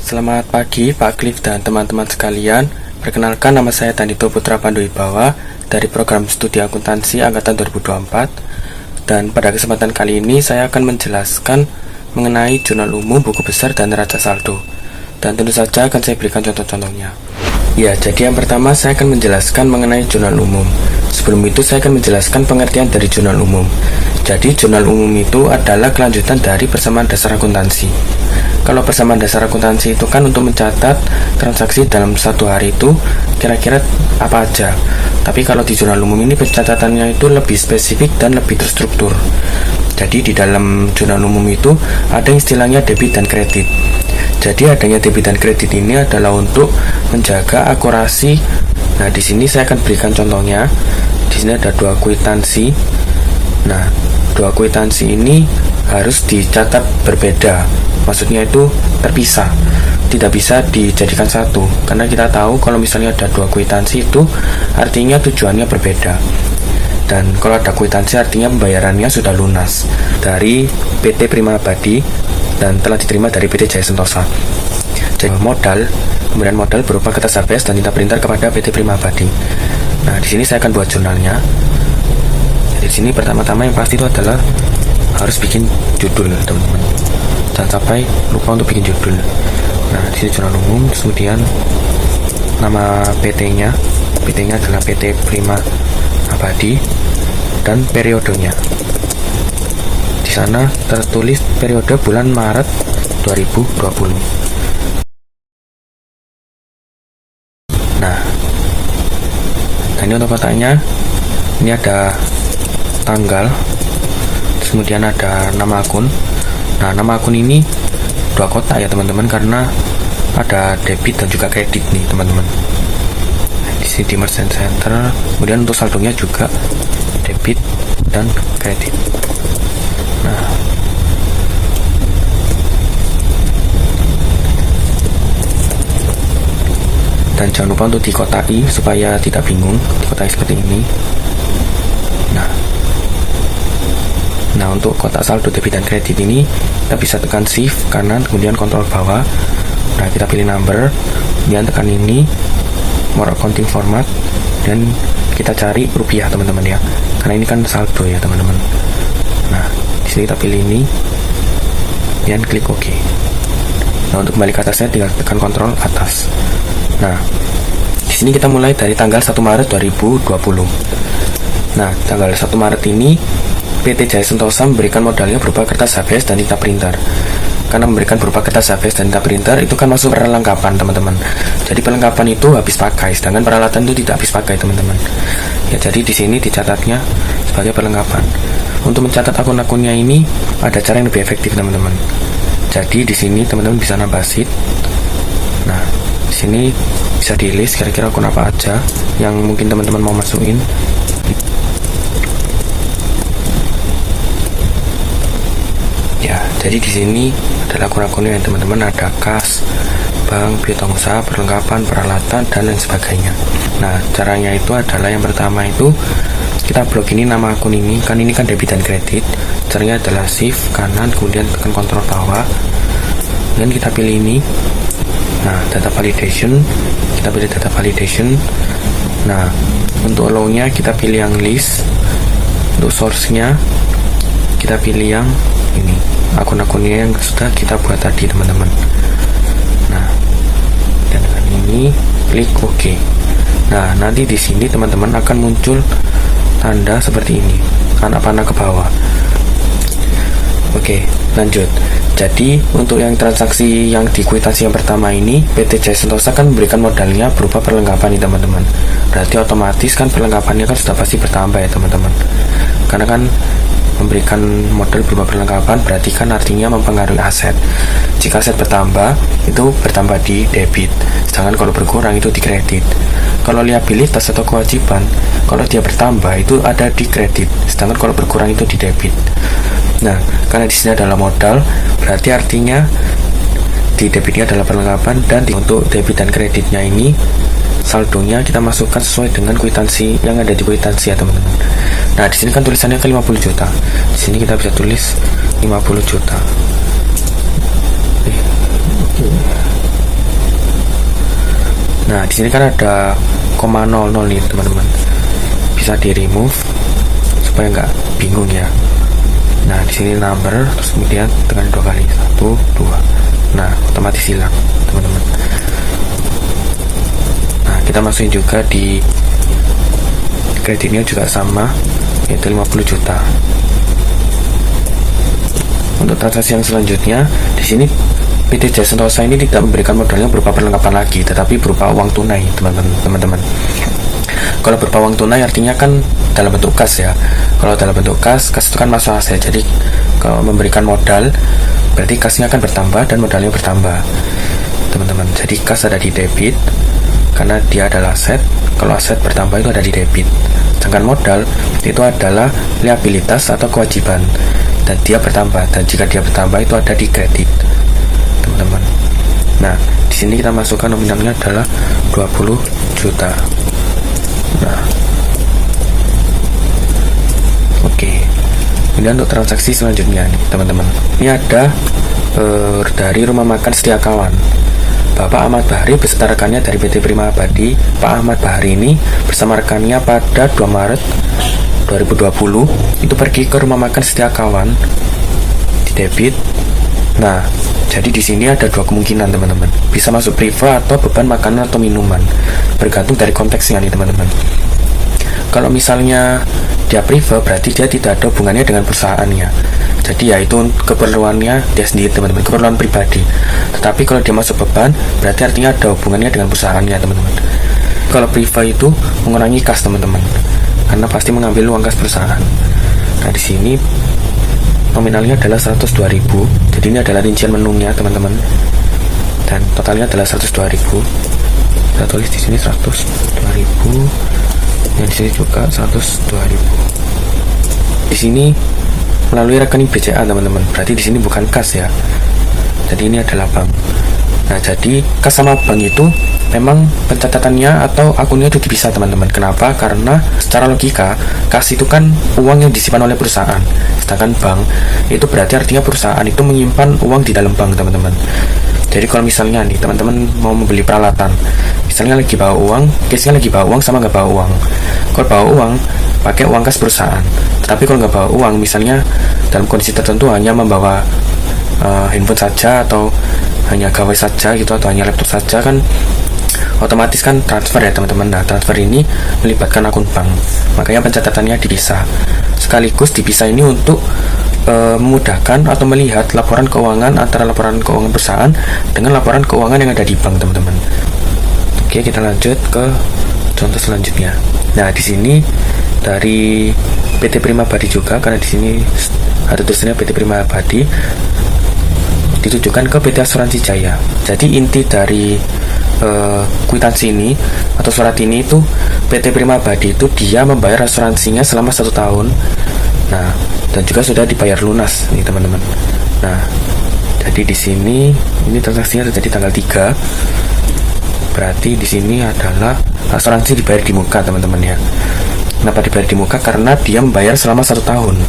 Selamat pagi Pak Cliff dan teman-teman sekalian. Perkenalkan, nama saya Tandito Putra Panduwibawa dari program studi akuntansi angkatan 2024. Dan pada kesempatan kali ini saya akan menjelaskan mengenai jurnal umum, buku besar, dan neraca saldo. Dan tentu saja akan saya berikan contoh-contohnya. Ya, jadi yang pertama saya akan menjelaskan mengenai jurnal umum. Sebelum itu saya akan menjelaskan pengertian dari jurnal umum. Jadi jurnal umum itu adalah kelanjutan dari persamaan dasar akuntansi. Kalau persamaan dasar akuntansi itu kan untuk mencatat transaksi dalam satu hari itu kira-kira apa aja. Tapi kalau di jurnal umum ini pencatatannya itu lebih spesifik dan lebih terstruktur. Jadi di dalam jurnal umum itu ada istilahnya debit dan kredit. Jadi adanya debit dan kredit ini adalah untuk menjaga akurasi. Nah, di sini saya akan berikan contohnya. Di sini ada dua kwitansi. Nah, dua kwitansi ini harus dicatat berbeda. Maksudnya itu terpisah, tidak bisa dijadikan satu. Karena kita tahu kalau misalnya ada dua kwitansi itu artinya tujuannya berbeda. Dan kalau ada kwitansi artinya pembayarannya sudah lunas dari PT Prima Abadi dan telah diterima dari PT Jaya Sentosa. Jadi modal, pemberian modal berupa kertas HBS dan tinta printer kepada PT Prima Abadi. Nah, di sini saya akan buat jurnalnya. Jadi di sini pertama-tama yang pasti itu adalah harus bikin judul, teman-teman. Jangan sampai lupa untuk bikin judul. Nah, di sini jurnal umum, kemudian nama PT-nya. PT-nya adalah PT Prima Abadi dan periodenya. Di sana tertulis periode bulan Maret 2020. Nah, ini untuk kotaknya. Ini ada tanggal, kemudian ada nama akun. Nah, nama akun ini dua kotak ya teman-teman, karena ada debit dan juga kredit nih teman-teman. Di sini di merchant center, kemudian untuk saldonya juga debit dan kredit. Nah, dan jangan lupa untuk dikotai supaya tidak bingung, dikotai seperti ini. Nah, untuk kotak saldo debit dan kredit ini kita bisa tekan shift kanan, kemudian kontrol bawah. Nah, kita pilih number, kemudian tekan ini more accounting format, dan kita cari rupiah teman-teman ya, karena ini kan saldo ya teman-teman. Nah, di sini kita pilih ini dan klik OK. Nah, untuk kembali ke atasnya tinggal tekan kontrol atas. Nah, di sini kita mulai dari tanggal 1 Maret 2020. Nah, tanggal 1 Maret ini PT Jaya Sentosa memberikan modalnya berupa kertas HBS dan tinta printer. Karena memberikan berupa kertas HBS dan tinta printer itu kan masuk perlengkapan teman-teman. Jadi perlengkapan itu habis pakai, sedangkan peralatan itu tidak habis pakai teman-teman. Ya, jadi di sini dicatatnya sebagai perlengkapan. Untuk mencatat akun-akunnya ini ada cara yang lebih efektif teman-teman. Jadi di sini teman-teman bisa nambah sheet. Nah, di sini bisa di list kira-kira akun apa aja yang mungkin teman-teman mau masukin. Ya, jadi di sini adalah akun-akunnya ya teman-teman, ada kas, bank, piutang usaha, perlengkapan, peralatan, dan lain sebagainya. Nah, caranya itu adalah yang pertama itu kita blok ini nama akun ini kan debit dan kredit. Caranya adalah shift kanan, kemudian tekan kontrol bawah, dan kita pilih ini. Nah, data validation, kita pilih data validation. Nah, untuk allow-nya kita pilih yang list. Untuk source-nya kita pilih yang ini, akun-akunnya yang sudah kita buat tadi teman-teman. Nah, dan dengan ini klik OK. Nah, nanti di sini teman-teman akan muncul tanda seperti ini, panah-panah ke bawah. Oke, lanjut. Jadi untuk yang transaksi yang di kwitansi yang pertama ini, PT Jaya Sentosa kan memberikan modalnya berupa perlengkapan nih teman-teman. Berarti otomatis kan perlengkapannya kan sudah pasti bertambah ya teman-teman. Karena kan memberikan modal berupa perlengkapan berarti kan artinya mempengaruhi aset. Jika aset bertambah, itu bertambah di debit, sedangkan kalau berkurang itu di kredit. Kalau liabilitas atau kewajiban, kalau dia bertambah itu ada di kredit, sedangkan kalau berkurang itu di debit. Nah, karena di sini adalah modal, berarti artinya di debitnya adalah perlengkapan, dan untuk debit dan kreditnya ini saldonya kita masukkan sesuai dengan kwitansi yang ada di kwitansi ya teman-teman. Nah, di sini kan tulisannya ke 50 juta. Di sini kita bisa tulis 50 juta. di sini kan ada 0,00 nih teman-teman, bisa di remove supaya nggak bingung ya. Nah di sini number, terus kemudian tekan 2 kali, 1 2, nah otomatis hilang teman-teman. Nah kita masukin juga di kreditnya juga sama, yaitu 50 juta. Untuk transaksi yang selanjutnya, di sini PT Jaya Sentosa ini tidak memberikan modalnya berupa perlengkapan lagi, tetapi berupa uang tunai teman-teman. Kalau berupa uang tunai artinya kan dalam bentuk kas ya. Kalau dalam bentuk kas itu kan masuk aset. Jadi kalau memberikan modal berarti kasnya akan bertambah dan modalnya bertambah teman-teman. Jadi kas ada di debit karena dia adalah aset. Kalau aset bertambah itu ada di debit. Sedangkan modal itu adalah liabilitas atau kewajiban dan dia bertambah, dan jika dia bertambah itu ada di kredit teman-teman. Nah di sini kita masukkan nominalnya adalah 20 juta. Nah oke. Kemudian untuk transaksi selanjutnya nih teman-teman, ini ada dari rumah makan Setia Kawan. Bapak Ahmad Bahari beserta rekannya dari PT Prima Abadi. Pak Ahmad Bahari ini bersama rekannya pada 2 Maret 2020 itu pergi ke rumah makan Setia Kawan di debit. Nah jadi di sini ada dua kemungkinan teman-teman, bisa masuk priva atau beban makanan atau minuman, bergantung dari konteksnya nih teman-teman. Kalau misalnya dia priva berarti dia tidak ada hubungannya dengan perusahaannya, jadi ya itu keperluannya dia sendiri teman-teman, keperluan pribadi. Tetapi kalau dia masuk beban berarti artinya ada hubungannya dengan perusahaannya teman-teman. Kalau priva itu mengurangi kas teman-teman, karena pasti mengambil uang kas perusahaan. Nah di sini nominalnya adalah 102.000. Jadi ini adalah rincian menunya teman-teman, dan totalnya adalah 102.000. Kita tulis di sini 102.000, yang di sini juga 102.000. Di sini melalui rekening BCA teman-teman, berarti di sini bukan kas ya. Jadi ini adalah bank. Nah jadi kas sama bank itu memang pencatatannya atau akunnya itu dipisah teman-teman. Kenapa? Karena secara logika kas itu kan uang yang disimpan oleh perusahaan, sedangkan bank itu berarti artinya perusahaan itu menyimpan uang di dalam bank teman-teman. Jadi kalau misalnya nih teman-teman mau membeli peralatan, misalnya lagi bawa uang, case-nya lagi bawa uang sama nggak bawa uang. Kalau bawa uang pakai uang kas perusahaan, tetapi kalau nggak bawa uang, misalnya dalam kondisi tertentu hanya membawa handphone saja atau hanya gawai saja gitu, atau hanya laptop saja, kan otomatis kan transfer ya teman-teman. Nah transfer ini melibatkan akun bank, makanya pencatatannya dipisah. Sekaligus dipisah ini untuk memudahkan atau melihat laporan keuangan antara laporan keuangan perusahaan dengan laporan keuangan yang ada di bank teman-teman. Oke, kita lanjut ke contoh selanjutnya. Nah di sini dari PT Prima Abadi juga, karena di sini ada tulisannya PT Prima Abadi, ditujukan ke PT Asuransi Jaya. Jadi inti dari kwitansi ini atau surat ini itu PT Prima Abadi itu dia membayar asuransinya selama 1 tahun. Nah dan juga sudah dibayar lunas nih teman-teman. Nah jadi di sini ini transaksinya terjadi tanggal 3, berarti di sini adalah asuransi dibayar di muka teman-teman ya. Kenapa dibayar di muka? Karena dia membayar selama 1 tahun.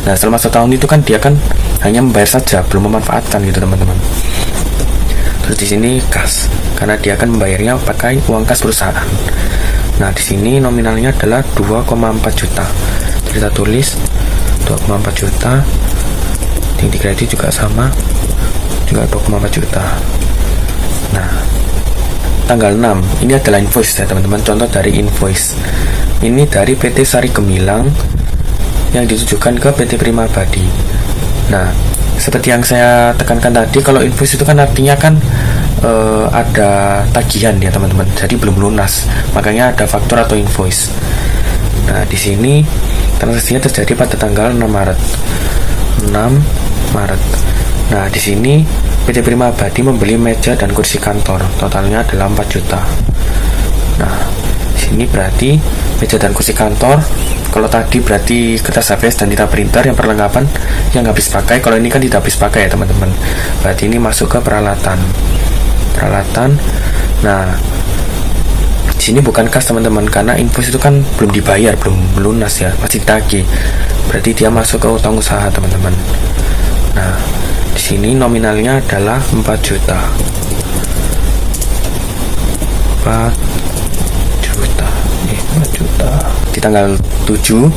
Nah selama 1 tahun itu kan dia kan hanya membayar saja, belum memanfaatkan gitu teman-teman. Terus di sini kas, karena dia akan membayarnya pakai uang kas perusahaan. Nah di sini nominalnya adalah 2,4 juta. Jadi kita tulis 2,4 juta. Tinggi kredit juga sama, juga 2,4 juta. Nah tanggal 6 ini adalah invoice ya teman-teman. Contoh dari invoice ini dari PT Sari Gemilang yang ditujukan ke PT Prima Abadi. Nah seperti yang saya tekankan tadi, kalau invoice itu kan artinya kan ada tagihan ya teman-teman, jadi belum lunas, makanya ada faktur atau invoice. Nah di sini transaksinya terjadi pada tanggal 6 Maret. Nah di sini PT Prima Abadi membeli meja dan kursi kantor, totalnya adalah 4 juta. Nah di sini berarti meja dan kursi kantor, kalau tadi berarti kertas HVS dan tinta printer yang perlengkapan yang habis pakai, kalau ini kan tidak habis pakai ya teman-teman, berarti ini masuk ke peralatan. Nah di sini bukan kas teman-teman, karena invoice itu kan belum dibayar, belum lunas ya, masih ditagih, berarti dia masuk ke utang usaha teman-teman. Nah di sini nominalnya adalah 4 juta. 4 tanggal 7.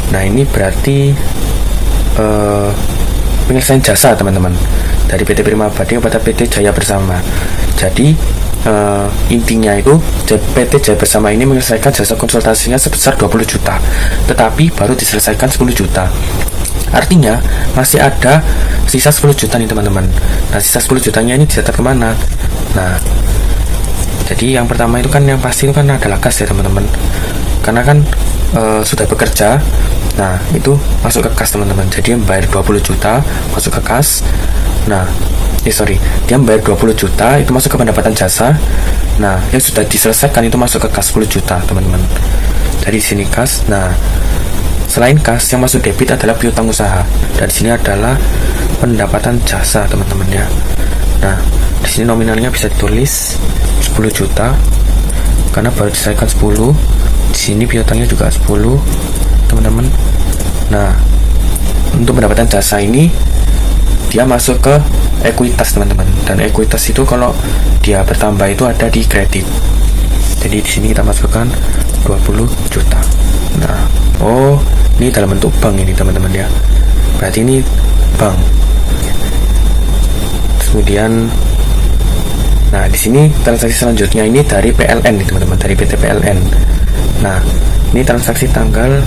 Nah, ini berarti penyelesaian jasa teman-teman dari PT Prima Abadi kepada PT Jaya Bersama. Jadi intinya itu PT Jaya Bersama ini menyelesaikan jasa konsultasinya sebesar 20 juta, tetapi baru diselesaikan 10 juta. Artinya masih ada sisa 10 juta nih teman-teman. Nah, sisa 10 jutanya ini disetor kemana? Nah, jadi yang pertama itu kan yang pasti itu kan adalah kas ya teman-teman, karena kan sudah bekerja. Nah, itu masuk ke kas teman-teman. Jadi yang bayar 20 juta masuk ke kas. Nah, dia membayar 20 juta itu masuk ke pendapatan jasa. Nah, yang sudah diselesaikan itu masuk ke kas 10 juta teman-teman. Dari sini kas. Nah, selain kas, yang masuk debit adalah piutang usaha. Dan di sini adalah pendapatan jasa teman-teman ya. Nah, di sini nominalnya bisa ditulis 10 juta karena baru diselesaikan 10. Di sini piutangnya juga 10 teman-teman. Nah, untuk pendapatan jasa ini dia masuk ke ekuitas teman-teman, dan ekuitas itu kalau dia bertambah itu ada di kredit. Jadi di sini kita masukkan 20 juta. Nah, ini dalam bentuk bank ini teman-teman ya. Berarti ini bank. Kemudian di sini transaksi selanjutnya ini dari PLN nih teman-teman, dari PT PLN. Nah, ini transaksi tanggal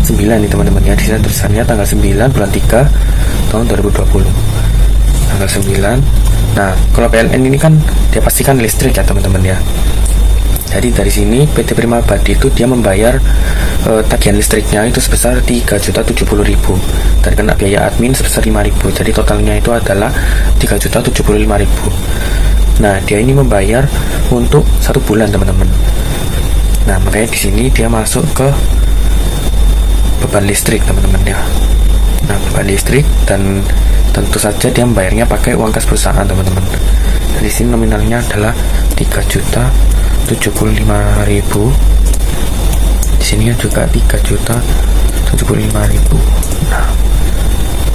9 nih teman-teman ya. Di sini tulisannya tanggal 9 bulan 3 tahun 2020. Tanggal 9. Nah, kalau PLN ini kan dia pastikan listrik ya teman-teman ya. Jadi dari sini PT Prima Abadi itu dia membayar tagihan listriknya itu sebesar 3.070.000 dan kena biaya admin sebesar 5.000. Jadi totalnya itu adalah 3.075.000. Nah, dia ini membayar untuk 1 bulan teman-teman. Nah, makanya di sini dia masuk ke beban listrik teman-teman ya. Nah, beban listrik, dan tentu saja dia membayarnya pakai uang kas perusahaan teman-teman. Di sini nominalnya adalah 3.075.000. Di sini juga 3.075.000. Nah,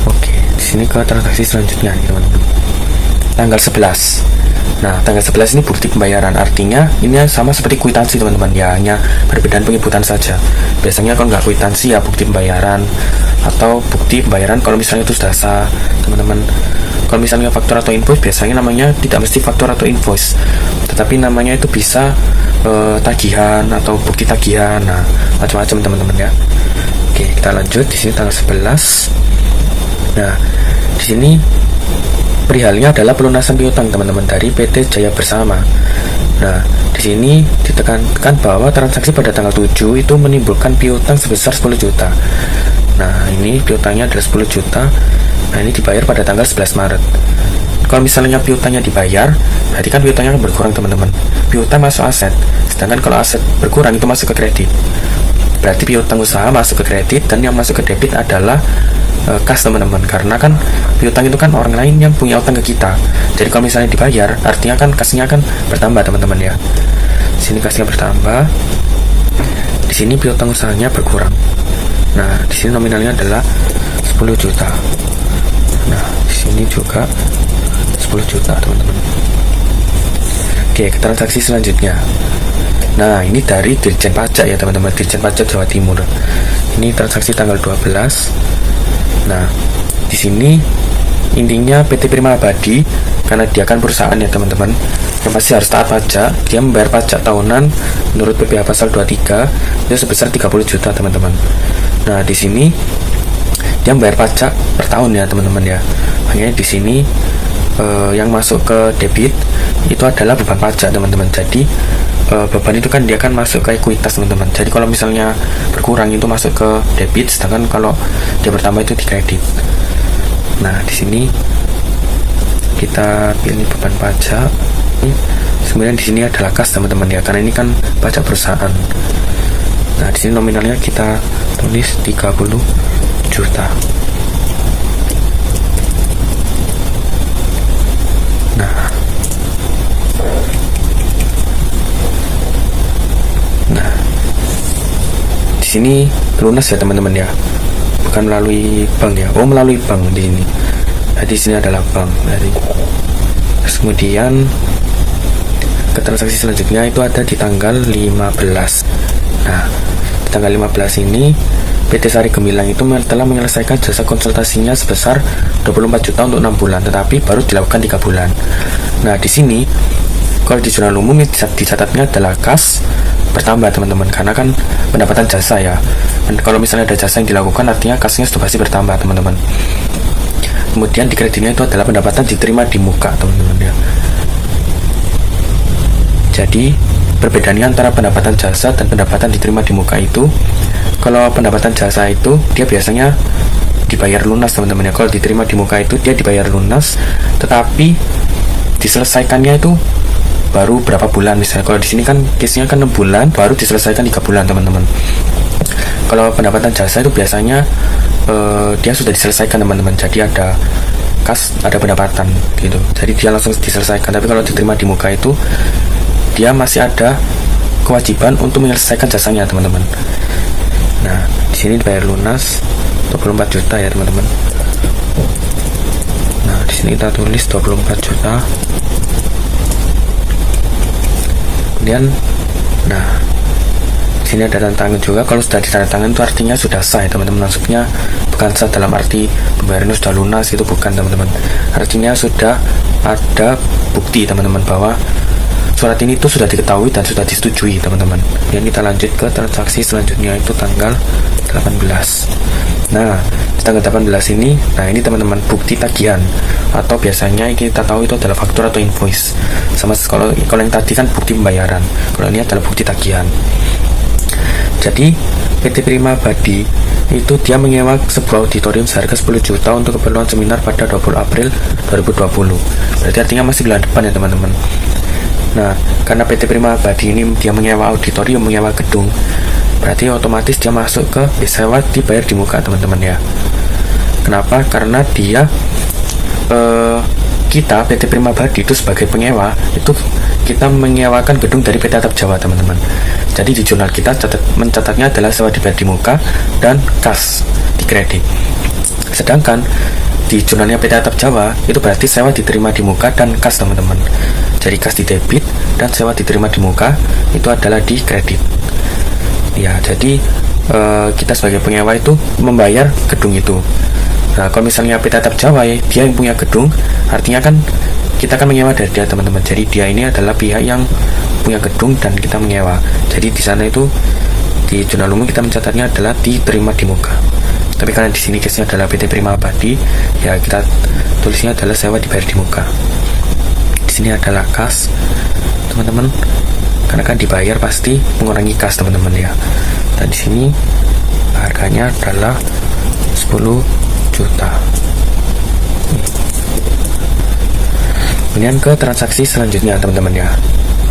oke. Di sini ke transaksi selanjutnya nih teman-teman. Tanggal 11. Nah, tanggal 11 ini bukti pembayaran, artinya ini sama seperti kwitansi teman-teman ya, hanya perbedaan penyebutan saja. Biasanya kalau nggak kwitansi ya bukti pembayaran, atau bukti pembayaran kalau misalnya itu sudah sah teman-teman. Kalau misalnya faktur atau invoice, biasanya namanya tidak mesti faktur atau invoice, tetapi namanya itu bisa tagihan atau bukti tagihan. Nah, macam-macam teman-teman ya. Oke, kita lanjut. Di sini tanggal 11. Nah, di sini perihalnya adalah pelunasan piutang teman-teman dari PT Jaya Bersama. Nah, di sini ditekankan bahwa transaksi pada tanggal 7 itu menimbulkan piutang sebesar 10 juta. Nah, ini piutangnya adalah 10 juta. Nah, ini dibayar pada tanggal 11 Maret. Kalau misalnya piutangnya dibayar, berarti kan piutangnya akan berkurang teman-teman. Piutang masuk aset, sedangkan kalau aset berkurang itu masuk ke kredit. Berarti piutang usaha masuk ke kredit, dan yang masuk ke debit adalah kas teman-teman, karena kan piutang itu kan orang lain yang punya utang ke kita. Jadi kalau misalnya dibayar, artinya kan kasnya kan bertambah teman-teman ya. Di sini kasnya bertambah, di sini piutang usahanya berkurang. Nah, di sini nominalnya adalah 10 juta. Nah, di sini juga 10 juta teman-teman. Oke, ke transaksi selanjutnya. Nah, ini dari Dirjen Pajak ya teman-teman, Dirjen Pajak Jawa Timur. Ini transaksi tanggal 12. Nah, di sini intinya PT Prima Abadi, karena dia kan perusahaan ya teman-teman, yang pasti harus taat pajak. Dia membayar pajak tahunan menurut PPh pasal 23 itu sebesar 30 juta teman-teman. Nah, di sini dia membayar pajak per tahun ya teman-teman ya. Makanya di sini yang masuk ke debit itu adalah beban pajak teman-teman. Jadi beban itu kan dia kan masuk ke ekuitas teman-teman. Jadi kalau misalnya berkurang itu masuk ke debit, sedangkan kalau dia bertambah itu di kredit. Nah, di sini kita pilih beban pajak. Kemudian di sini adalah kas teman-teman ya, karena ini kan pajak perusahaan. Nah, di sini nominalnya kita tulis 30 juta. Nah, di sini lunas ya teman-teman ya, bukan melalui bank ya. Melalui bank di sini. Nah, di sini adalah bank. Terus kemudian ke transaksi selanjutnya itu ada di tanggal 15. Nah, tanggal 15 ini PT Sari Gemilang itu telah menyelesaikan jasa konsultasinya sebesar 24 juta untuk 6 bulan, tetapi baru dilakukan 3 bulan. Nah, di sini kalau di jurnal umum dicatatnya adalah kas bertambah teman-teman, karena kan pendapatan jasa ya. Dan kalau misalnya ada jasa yang dilakukan, artinya kasnya sudah pasti bertambah teman-teman. Kemudian di kreditnya itu adalah pendapatan diterima di muka teman-teman ya. Jadi perbedaannya antara pendapatan jasa dan pendapatan diterima di muka itu, kalau pendapatan jasa itu dia biasanya dibayar lunas teman-teman ya. Kalau diterima di muka itu dia dibayar lunas, tetapi diselesaikannya itu baru berapa bulan. Misalnya kalau di sini kan case-nya kan 6 bulan, baru diselesaikan 3 bulan teman-teman. Kalau pendapatan jasa itu biasanya dia sudah diselesaikan teman-teman, jadi ada kas, ada pendapatan gitu, jadi dia langsung diselesaikan. Tapi kalau diterima di muka itu dia masih ada kewajiban untuk menyelesaikan jasanya teman-teman. Nah, di sini dibayar lunas 24 juta ya teman-teman. Nah, di sini kita tulis 24 juta. Kemudian, nah, di sini ada tanda tangan juga. Kalau sudah ditandatangan itu artinya sudah sah ya teman-teman. Maksudnya bukan sah dalam arti pembayarannya sudah lunas, itu bukan teman-teman. Artinya sudah ada bukti teman-teman bahwa surat ini tuh sudah diketahui dan sudah disetujui teman-teman. Dan kita lanjut ke transaksi selanjutnya, itu tanggal 18. Nah, di tanggal 18 ini, nah ini teman-teman bukti tagihan, atau biasanya kita tahu itu adalah faktur atau invoice. Sama kalau yang tadi kan bukti pembayaran, kalau ini adalah bukti tagihan. Jadi PT Prima Badi itu dia menyewa sebuah auditorium seharga 10 juta untuk keperluan seminar pada 20 April 2020. Berarti artinya masih bulan depan ya teman-teman. Nah, karena PT Prima Badi ini dia menyewa auditorium, menyewa gedung, berarti otomatis dia masuk ke sewa dibayar di muka teman-teman ya. Kenapa? Karena dia kita PT Prima Badi itu sebagai penyewa, itu kita menyewakan gedung dari PT Atap Jawa teman-teman. Jadi di jurnal kita mencatatnya adalah sewa dibayar di muka dan kas di kredit. Sedangkan di jurnalnya PT Atap Jawa itu berarti sewa diterima di muka dan kas teman-teman. Jadi kas di debit dan sewa diterima di muka itu adalah di kredit. Ya, jadi kita sebagai penyewa itu membayar gedung itu. Nah, kalau misalnya PT Atap Jawa ya, dia yang punya gedung, artinya kan kita kan menyewa dari dia teman-teman. Jadi dia ini adalah pihak yang punya gedung dan kita menyewa. Jadi di sana itu di jurnal umum kita mencatatnya adalah diterima di muka. Tapi karena di sini case-nya adalah PT Prima Badi, ya kita tulisnya adalah sewa dibayar di muka. Di sini adalah kas, teman-teman. Karena kan dibayar pasti mengurangi kas, teman-teman ya. Dan di sini harganya adalah 10 juta. Kemudian ke transaksi selanjutnya, teman-teman ya.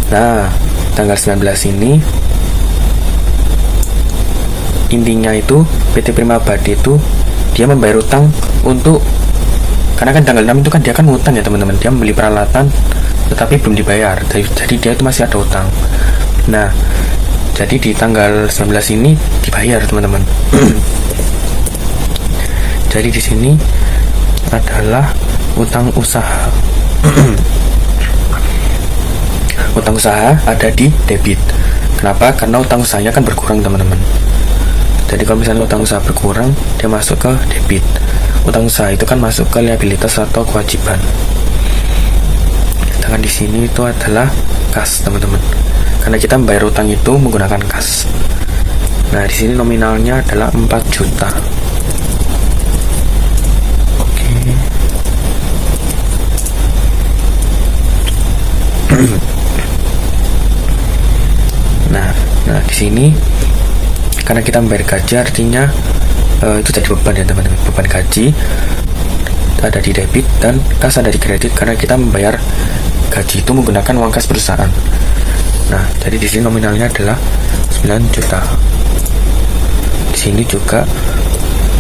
Nah, tanggal 19 ini intinya itu PT Prima Badi itu dia membayar utang untuk, karena kan tanggal 6 itu kan dia kan ngutang ya teman-teman, dia membeli peralatan tetapi belum dibayar, jadi dia itu masih ada utang. Nah, jadi di tanggal 19 ini dibayar teman-teman. Jadi di sini adalah utang usaha. Utang usaha ada di debit. Kenapa? Karena utang usahanya kan berkurang teman-teman. Jadi kalau misalnya utang usaha berkurang, dia masuk ke debit. Utang usaha itu kan masuk ke liabilitas atau kewajiban. Sedangkan di sini itu adalah kas, teman-teman. Karena kita membayar utang itu menggunakan kas. Nah, di sini nominalnya adalah 4 juta. Oke. Nah, di sini karena kita membayar gaji, artinya itu jadi beban ya teman-teman. Beban gaji ada di debit dan kas ada di kredit, karena kita membayar gaji itu menggunakan uang kas perusahaan. Nah, jadi di sini nominalnya adalah 9 juta. Di sini juga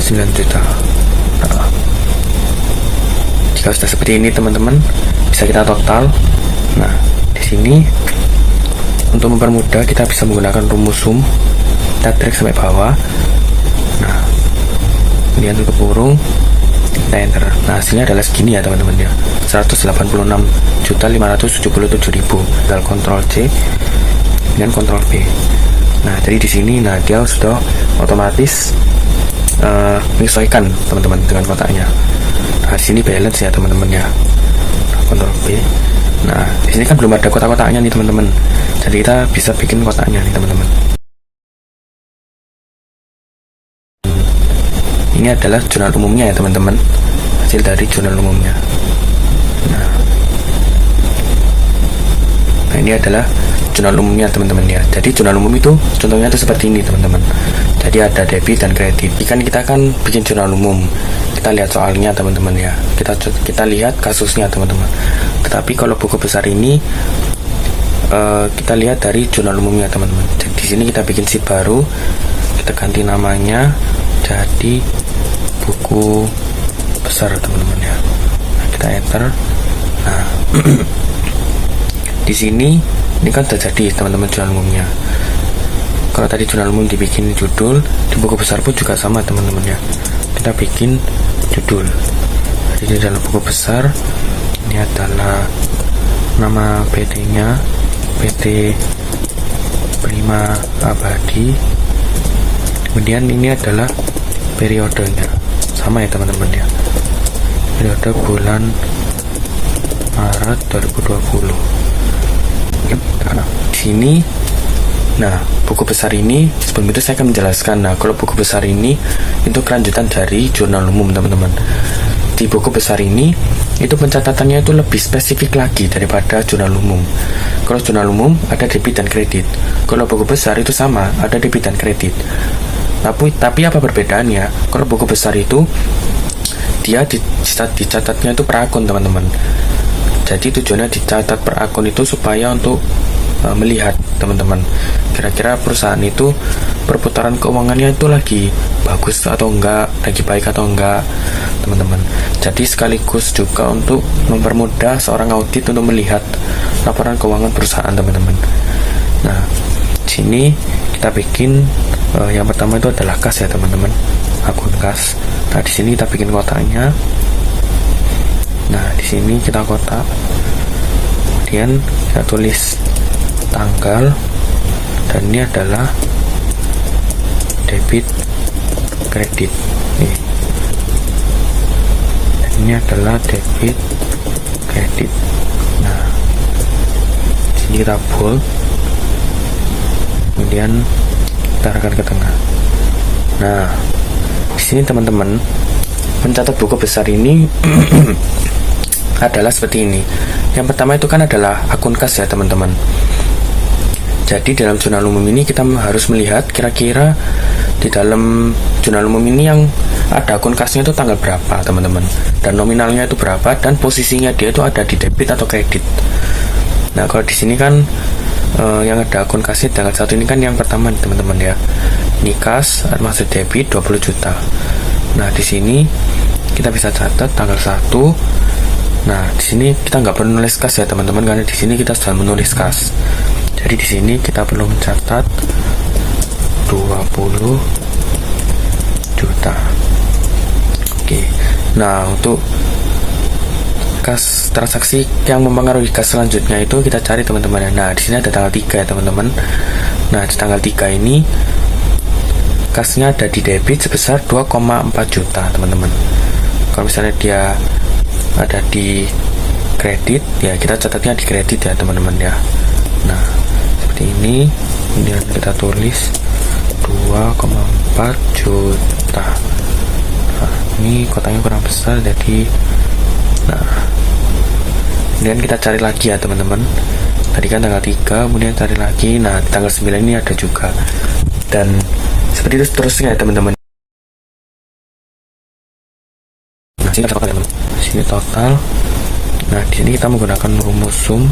9 juta. Nah, jika sudah seperti ini teman-teman, bisa kita total. Nah, di sini untuk mempermudah kita bisa menggunakan rumus sum. Kita drag sampai bawah. Nah, kemudian tutup kurung, kita enter. Nah, hasilnya adalah segini ya teman-teman ya, 186.577.000. Tinggal Ctrl C dan Ctrl V. Nah, jadi di sini dia sudah otomatis menyesuaikan teman-teman dengan kotaknya. Nah, di sini balance ya teman-teman ya. Ctrl B. Nah, di sini kan belum ada kotak-kotaknya nih teman-teman. Jadi kita bisa bikin kotaknya nih teman-teman. Ini adalah jurnal umumnya ya teman-teman. Hasil dari jurnal umumnya. Nah, ini adalah jurnal umumnya teman-teman ya. Jadi jurnal umum itu contohnya itu seperti ini teman-teman. Jadi ada debit dan kredit. Kita kan bikin jurnal umum. Kita lihat soalnya teman-teman ya. Kita lihat kasusnya teman-teman. Tetapi kalau buku besar ini kita lihat dari jurnal umumnya teman-teman. Jadi di sini kita bikin sheet baru. Kita ganti namanya jadi buku besar teman-teman ya. Nah, kita enter. Nah, di sini ini kan sudah jadi teman-teman jurnal umumnya. Kalau tadi jurnal umum dibikin judul, di buku besar pun juga sama teman-teman ya. Kita bikin judul. Jadi di dalam buku besar ini adalah nama PT-nya, PT Prima Abadi. Kemudian ini adalah periodenya, sama ya teman-teman ya. Periode bulan Maret 2020. Nah, di sini, buku besar ini sebelum itu saya akan menjelaskan. Nah, kalau buku besar ini itu kelanjutan dari jurnal umum teman-teman. Di buku besar ini itu pencatatannya itu lebih spesifik lagi daripada jurnal umum. Kalau jurnal umum ada debit dan kredit. Kalau buku besar itu sama, ada debit dan kredit. Tapi apa perbedaannya? Kalau buku besar itu dia dicatatnya itu per akun teman-teman. Jadi tujuannya dicatat per akun itu supaya untuk melihat teman-teman kira-kira perusahaan itu perputaran keuangannya itu lagi bagus atau enggak, lagi baik atau enggak teman-teman. Jadi sekaligus juga untuk mempermudah seorang audit untuk melihat laporan keuangan perusahaan teman-teman. Nah, sini kita bikin yang pertama itu adalah kas ya teman-teman, akun kas. Nah, di sini kita bikin kotaknya. Nah, di sini kita kotak. Kemudian kita tulis tanggal, dan ini adalah debit kredit. Dan ini adalah debit kredit. Nah, di sini kita bold. Kemudian kita arahkan ke tengah. Nah, di sini teman-teman mencatat buku besar ini adalah seperti ini. Yang pertama itu kan adalah akun kas ya teman-teman. Jadi dalam jurnal umum ini kita harus melihat kira-kira di dalam jurnal umum ini yang ada akun kasnya itu tanggal berapa teman-teman, dan nominalnya itu berapa, dan posisinya dia itu ada di debit atau kredit. Nah, kalau di sini kan yang ada akun kasnya tanggal 1 ini kan yang pertama nih teman-teman ya. Ini kas maksud debit 20 juta. Nah, di sini kita bisa catat tanggal 1. Nah, di sini kita nggak perlu nulis kas ya teman-teman, karena di sini kita sudah menulis kas. Jadi di sini kita perlu mencatat 20 juta. Oke. Nah, untuk kas transaksi yang mempengaruhi kas selanjutnya itu kita cari teman-teman. Nah, di sini ada tanggal 3 ya teman-teman. Nah, di tanggal 3 ini kasnya ada di debit sebesar 2,4 juta teman-teman. Kalau misalnya dia ada di kredit ya, kita catatnya di kredit ya teman-teman ya. Nah, seperti ini. Kemudian kita tulis 2,4 juta. Nah, ini kotaknya kurang besar, jadi kemudian kita cari lagi ya teman-teman. Tadi kan tanggal 3, kemudian cari lagi. Nah, tanggal 9 ini ada juga, dan seperti itu seterusnya ya teman-teman. Nah, sini total teman-teman. Sini total. Nah, di sini kita menggunakan rumus sum.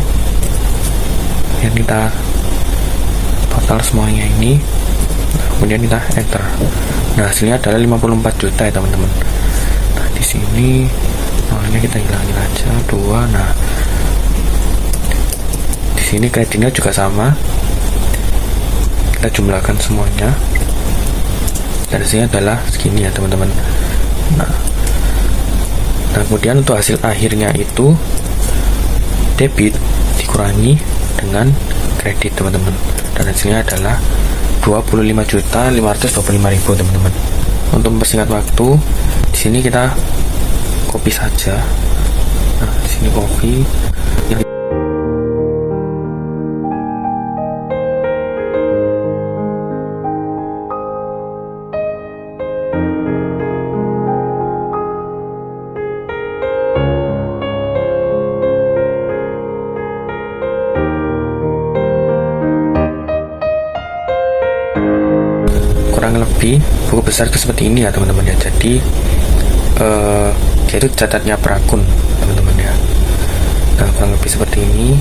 Yang kita total semuanya ini. Nah, kemudian kita enter. Nah, hasilnya adalah 54 juta ya teman-teman. Nah, di sini nolnya kita hilangin aja 2. Nah, di sini kreditnya juga sama. Kita jumlahkan semuanya. Dan hasilnya adalah segini ya teman-teman. Nah, kemudian untuk hasil akhirnya itu debit dikurangi dengan kredit teman-teman, dan hasilnya adalah 25.525.000 teman-teman. Untuk mempersingkat waktu, di sini kita copy saja. Nah, di sini copy. Kurang lebih buku besar itu seperti ini ya teman-teman ya. Jadi dia itu catatnya per akun teman-teman ya. Nah, kurang lebih seperti ini.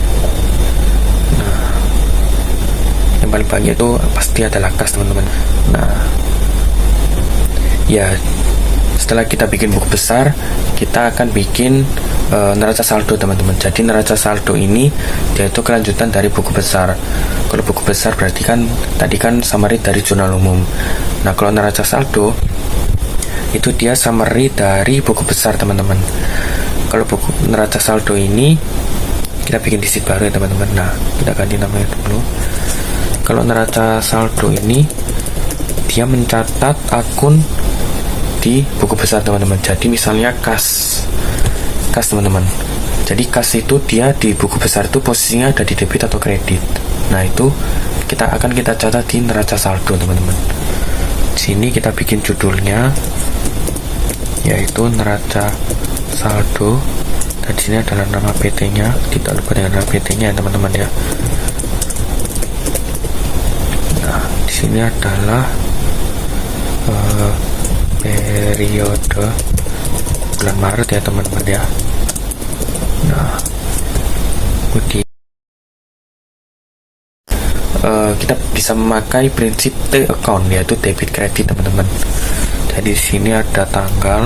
Nah, yang paling banyak itu pasti adalah kas teman-teman. Nah, ya setelah kita bikin buku besar, kita akan bikin neraca saldo teman-teman. Jadi neraca saldo ini dia itu kelanjutan dari buku besar. Kalau buku besar berarti kan tadi kan summary dari jurnal umum. Nah, kalau neraca saldo itu dia summary dari buku besar teman-teman. Kalau buku neraca saldo ini kita bikin di sheet baru ya teman-teman. Nah, kita ganti namanya dulu. Kalau neraca saldo ini dia mencatat akun di buku besar teman-teman. Jadi misalnya kas teman-teman. Jadi kas itu dia di buku besar itu posisinya ada di debit atau kredit. Nah, itu kita catat di neraca saldo teman-teman. Di sini kita bikin judulnya yaitu neraca saldo, dan di sini adalah nama PT-nya. Tidak lupa dengan nama PT-nya ya teman-teman ya. Nah, di sini adalah periode bulan Maret ya teman-teman ya. Nah, kemudian kita bisa memakai prinsip T account yaitu debit kredit teman-teman. Jadi di sini ada tanggal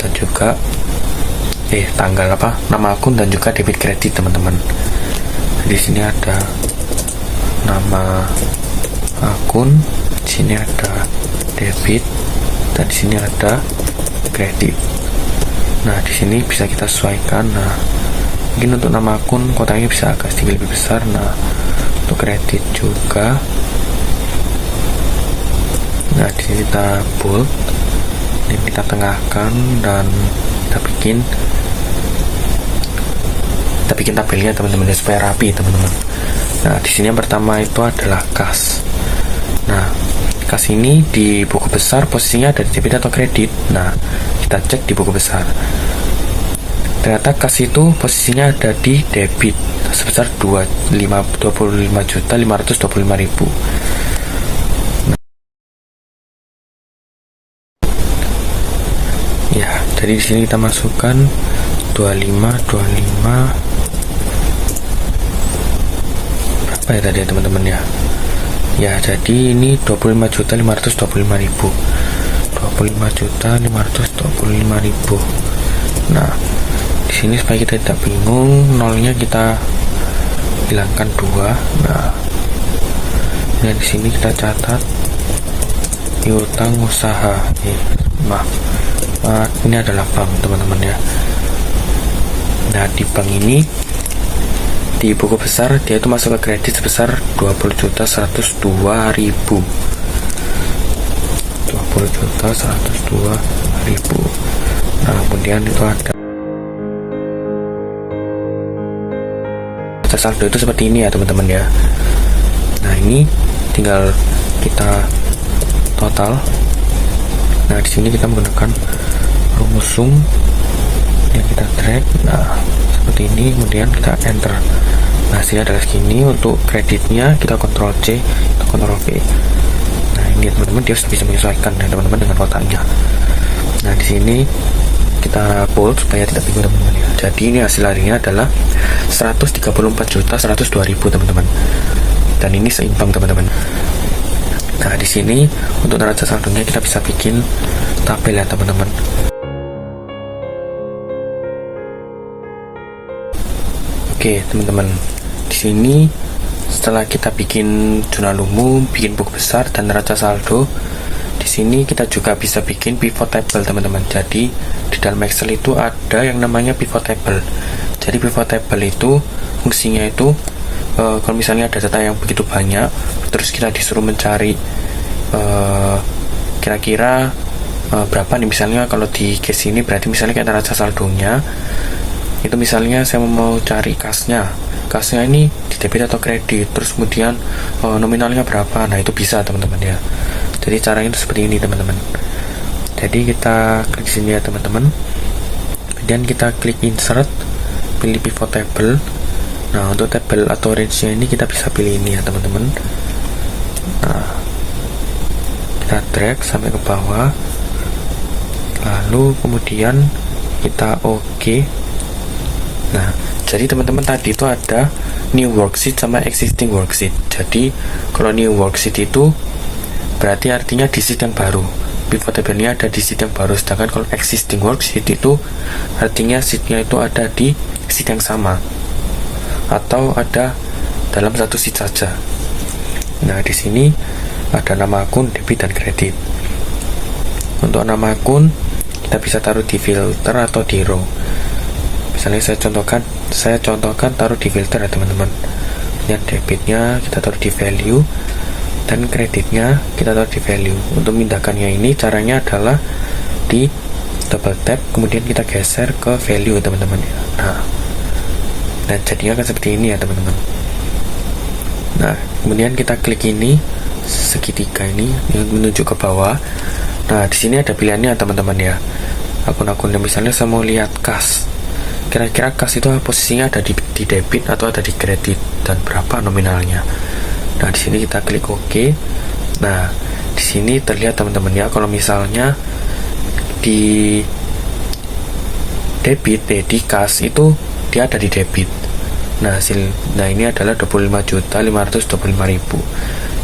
dan juga nama akun dan juga debit kredit teman-teman. Di sini ada nama akun, di sini ada debit, dan di sini ada kredit. Nah, di sini bisa kita sesuaikan. Nah, mungkin untuk nama akun kotaknya bisa agak sedikit lebih besar. Nah, untuk kredit juga. Nah, di sini kita bold, ini kita tengahkan dan kita bikin tabelnya teman-teman supaya rapi teman-teman. Nah, di sini yang pertama itu adalah kas. Nah, kas ini di buku besar posisinya ada di debit atau kredit. Nah, kita cek di buku besar. Ternyata kas itu posisinya ada di debit sebesar 25.525.000. Ya, jadi di sini kita masukkan 25 berapa ya tadi ya teman-teman ya. Ya, jadi ini 25.525.000. 25.525.000. Nah, di sini supaya kita tidak bingung, nolnya kita hilangkan 2. Nah, di sini kita catat piutang usaha. Ini adalah bank teman-teman ya. Nah, di bank ini di buku besar dia itu masuk ke kredit sebesar 20.102.000. 20.102.000. Nah, kemudian itu ada saldo itu seperti ini ya teman-teman ya. Nah, ini tinggal kita total. Nah, di sini kita menggunakan rumus sum yang kita drag. Nah, seperti ini, kemudian kita enter. Nah, hasilnya adalah segini. Untuk kreditnya kita Ctrl C atau Ctrl V. Nah, ini teman-teman dia bisa menyesuaikan ya teman-teman dengan kotaknya. Nah, di sini kita bold supaya tidak bingung teman-teman ya. Jadi ini hasil harinya adalah 134.102.000 teman-teman. Dan ini seimbang teman-teman. Nah, di sini untuk neraca saldonya kita bisa bikin tabel ya teman-teman. Oke teman-teman, di sini setelah kita bikin jurnal umum, bikin buku besar dan neraca saldo, di sini kita juga bisa bikin pivot table teman-teman. Jadi di dalam Excel itu ada yang namanya pivot table. Jadi pivot table itu fungsinya itu kalau misalnya ada data yang begitu banyak, terus kita disuruh mencari kira-kira berapa nih, misalnya kalau di case ini berarti misalnya kayak neraca saldonya itu, misalnya saya mau cari kasnya ini di debit atau kredit, terus kemudian nominalnya berapa. Nah itu bisa teman-teman ya. Jadi caranya itu seperti ini teman-teman. Jadi kita klik sini ya teman-teman, kemudian kita klik insert, pilih pivot table. Nah untuk tabel atau range nya ini kita bisa pilih ini ya teman-teman. Nah kita drag sampai ke bawah, lalu kemudian kita OK. Nah jadi teman-teman tadi itu ada new worksheet sama existing worksheet. Jadi kalau new worksheet itu berarti artinya di sheet yang baru, pivot table nya ada di sheet yang baru. Sedangkan kalau existing worksheet itu artinya sheetnya itu ada di sheet yang sama atau ada dalam satu sheet saja. Nah di sini ada nama akun, debit dan kredit. Untuk nama akun kita bisa taruh di filter atau di row. Misalnya saya contohkan taruh di filter ya teman-teman. Kemudian debitnya kita taruh di value dan kreditnya kita taruh di value. Untuk memindahkannya ini caranya adalah di double tap, kemudian kita geser ke value teman-teman. Nah dan jadinya akan seperti ini ya teman-teman. Nah kemudian kita klik ini segitiga ini yang menuju ke bawah. Nah di sini ada pilihannya teman-teman ya, akun-akunnya. Misalnya saya mau lihat kas, kira-kira kas itu posisinya ada di debit atau ada di kredit dan berapa nominalnya. Nah di sini kita klik OK. Nah di sini terlihat teman-teman ya, kalau misalnya di debit di kas itu dia ada di debit. Nah ini adalah 25.525.000.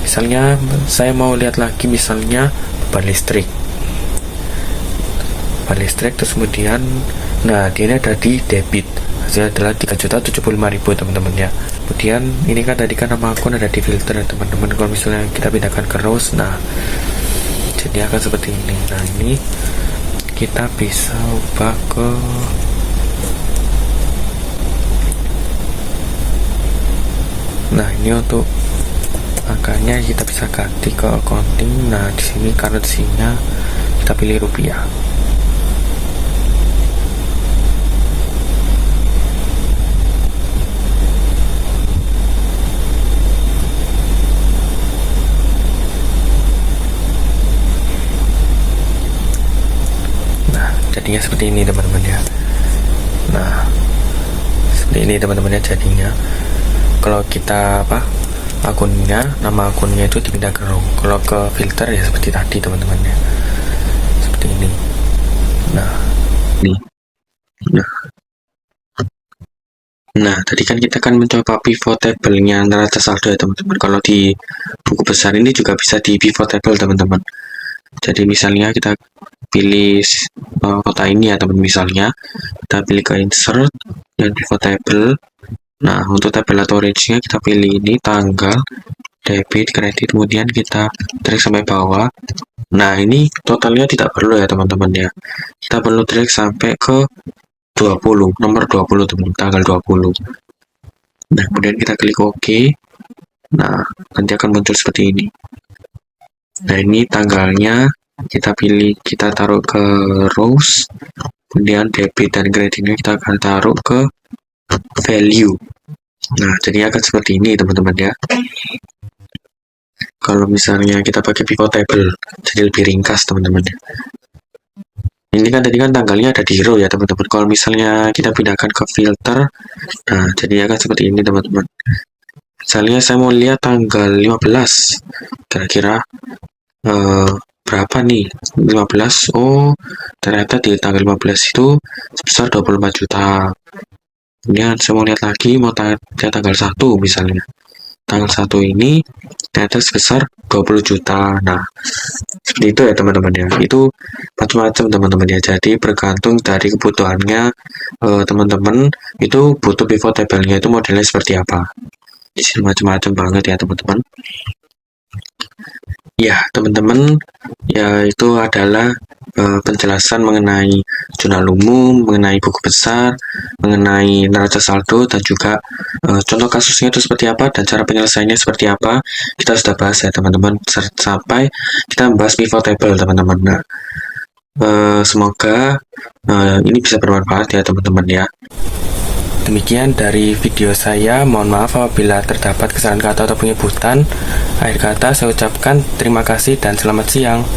Misalnya saya mau lihat lagi misalnya beban listrik, terus kemudian nah dia ini ada di debit, hasilnya adalah 3.075.000 teman-teman ya. Kemudian ini kan tadi kan nama akun ada di filter ya teman-teman. Kalau misalnya kita pindahkan ke rows, nah jadi akan seperti ini. Nah ini kita bisa ubah ke ini untuk angkanya kita bisa ganti ke accounting. Nah di sini currency-nya kita pilih rupiah. Nah jadinya seperti ini teman-teman ya. Nah seperti ini teman-teman ya jadinya. Kalau kita akunnya, nama akunnya itu dipindah ke row. Kalau ke filter ya seperti tadi teman-teman ya, seperti ini. Nah tadi kan kita mencoba pivot table-nya neraca saldo ya teman-teman. Kalau di buku besar ini juga bisa di pivot table teman-teman. Jadi misalnya kita pilih kota ini ya teman, misalnya kita pilih ke insert dan pivot table. Nah untuk tabel atau range-nya kita pilih ini tanggal, debit, kredit, kemudian kita drag sampai bawah. Nah ini totalnya tidak perlu ya teman-teman ya, kita perlu drag sampai ke 20, nomor 20 teman, tanggal 20. Nah kemudian kita klik OK. Nah nanti akan muncul seperti ini. Nah ini tanggalnya kita pilih, kita taruh ke rows, kemudian debit dan kreditnya kita akan taruh ke value. Nah jadi akan seperti ini teman-teman ya. Kalau misalnya kita pakai pivot table jadi lebih ringkas teman-teman ya. Ini kan tadi kan tanggalnya ada di row ya teman-teman. Kalau misalnya kita pindahkan ke filter, nah jadi akan seperti ini teman-teman. Misalnya saya mau lihat tanggal 15, kira-kira berapa nih 15. Oh ternyata di tanggal 15 itu sebesar 24 juta. Kemudian saya mau lihat lagi, mau lihat tanggal 1 misalnya, tanggal 1 ini ternyata sebesar 20 juta. Nah seperti itu ya teman-teman ya. Itu macam-macam teman-teman ya. Jadi bergantung dari kebutuhannya teman-teman itu butuh pivot table-nya itu modelnya seperti apa. Di sini macam-macam banget ya teman-teman. Ya, teman-teman, yaitu adalah penjelasan mengenai jurnal umum, mengenai buku besar, mengenai neraca saldo, dan juga contoh kasusnya itu seperti apa dan cara penyelesaiannya seperti apa. Kita sudah bahas ya teman-teman, sampai kita membahas pivot table teman-teman. Nah, semoga ini bisa bermanfaat ya teman-teman ya. Demikian dari video saya, mohon maaf apabila terdapat kesalahan kata atau penyebutan. Akhir kata saya ucapkan terima kasih dan selamat siang.